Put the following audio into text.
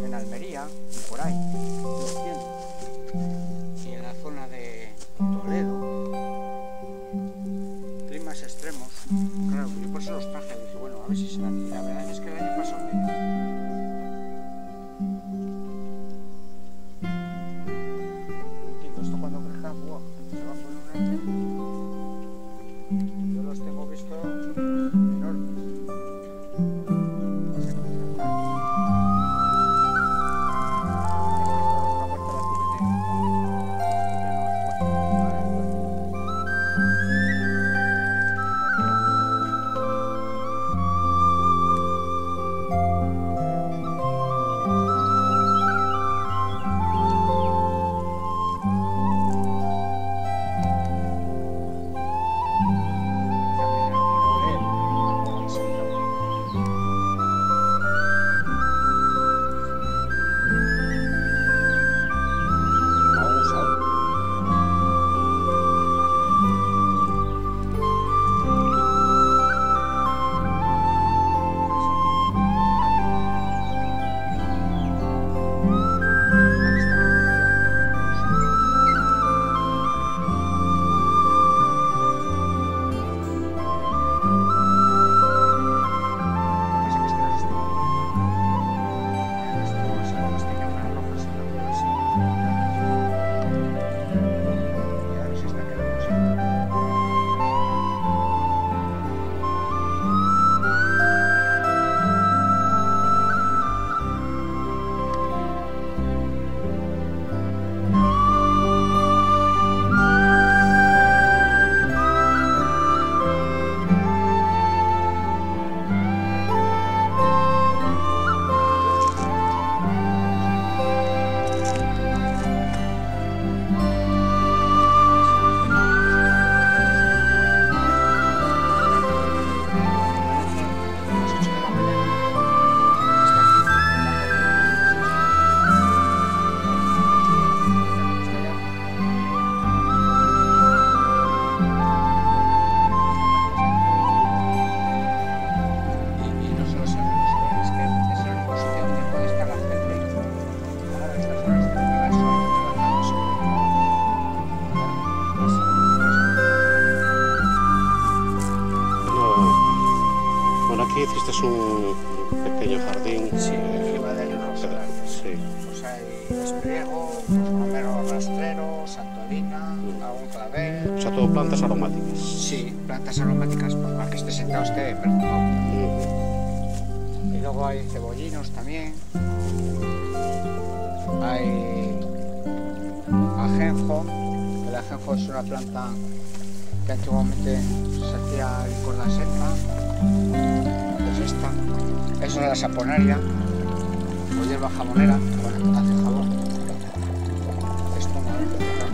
En Almería y por ahí los tienen. Y en la zona de Toledo, climas extremos. Claro, yo por eso los traje. Dije, bueno, a ver si se dan. Y la verdad es que el año pasado esto cuando crezca, ¡buah! Se va a poner una... Yo los tengo visto enormes. Aquí hiciste un pequeño jardín. Sí, encima del rosal. Sí. Pues hay espriego, romero rastrero, santolina, algún clavel. O sea, todo plantas aromáticas. Sí, plantas aromáticas, pues para que esté sentado esté perfumado. Y luego hay cebollinos también. Hay ajenjo. El ajenjo es una planta que antiguamente se hacía licor de asenja. Pues esta, eso es la saponaria o hierba jamonera, bueno, hace jabón. Esto no es de verdad.